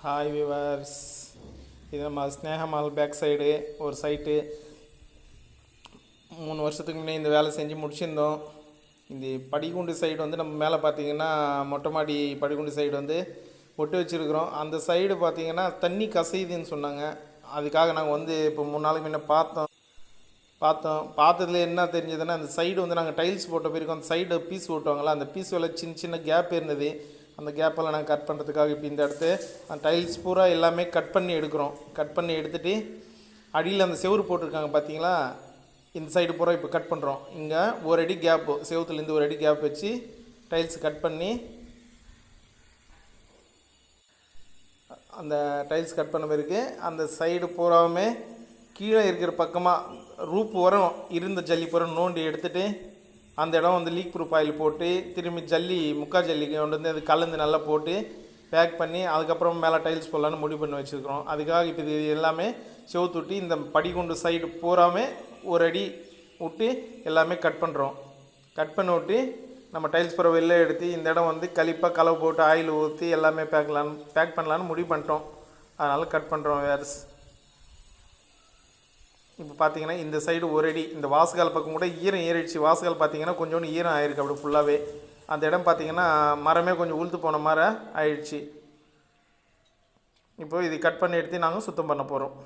Hi viewers, இது நம்ம Sneha mall back side ஒரு சைட்டு 3 வருஷத்துக்கு முன்னே இந்த வேலை செஞ்சு முடிச்சிருந்தோம். இந்த படிக்குண்டு சைடு வந்து நம்ம மேலே பார்த்தீங்கன்னா மொட்டை மாடி படிக்குண்டு சைடு வந்து ஒட்டு வச்சுருக்குறோம். அந்த சைடு பார்த்தீங்கன்னா தண்ணி கசையுதுன்னு சொன்னாங்க. அதுக்காக நாங்கள் வந்து இப்போ 3 நாளைக்கு முன்னே பார்த்ததுல என்ன தெரிஞ்சதுன்னா, அந்த சைடு வந்து நாங்கள் டைல்ஸ் போட்ட பிறகு அந்த சைடு பீஸ் ஓட்டுவாங்களா, அந்த பீஸ் வேலை சின்ன சின்ன கேப் இருந்தது. அந்த கேப்பெல்லாம் நாங்கள் கட் பண்ணுறதுக்காக இப்போ இந்த இடத்து அந்த டைல்ஸ் பூரா எல்லாமே கட் பண்ணி எடுக்கிறோம். கட் பண்ணி எடுத்துகிட்டு அடியில் அந்த செவுறு போட்டிருக்காங்க பார்த்தீங்களா, இந்த சைடு பூரா இப்போ கட் பண்ணுறோம். இங்கே ஒரு அடி கேப்பு, செவுத்துலேருந்து ஒரு அடி கேப் வச்சு டைல்ஸ் கட் பண்ணி அந்த டைல்ஸ் கட் பண்ண பிறகு அந்த சைடு பூராவுமே கீழே இருக்கிற பக்கமாக ரூப் வரும் இருந்த ஜல்லி பூரா நோண்டி எடுத்துகிட்டு அந்த இடம் வந்து லீக் ப்ரூஃப் ஆயில் போட்டு திரும்பி ஜல்லி ஜல்லி கொண்டு வந்து அது கலந்து நல்லா போட்டு பேக் பண்ணி அதுக்கப்புறம் மேலே டைல்ஸ் போடலான்னு முடிவு பண்ணி வச்சுருக்கிறோம். அதுக்காக இப்போ இது எல்லாமே செவுத்துட்டி இந்த படிக்குண்டு சைடு பூராமே ஒரு அடி விட்டு எல்லாமே கட் பண்ணுறோம். கட் பண்ணி விட்டு நம்ம டைல்ஸ் பூரா வெளில எடுத்து இந்த இடம் வந்து கழிப்பாக கலவை போட்டு ஆயில் ஊற்றி எல்லாமே பேக் பண்ணலான்னு முடிவு பண்ணிட்டோம். அதனால் கட் பண்ணுறோம் வேர்ஸ். இப்போ பார்த்தீங்கன்னா இந்த சைடு ஒரு அடி, இந்த வாசுகால் பக்கம் கூட ஈரம் ஏறிடுச்சு. வாசுகால் பார்த்தீங்கன்னா கொஞ்சோண்டு ஈரம் ஆயிருக்கு அப்படி ஃபுல்லாகவே. அந்த இடம் பார்த்தீங்கன்னா மரமே கொஞ்சம் உளுத்து போன மாதிரி ஆயிடுச்சு. இப்போ இது கட் பண்ணி எடுத்து நாங்கள் சுத்தம் பண்ண போகிறோம்.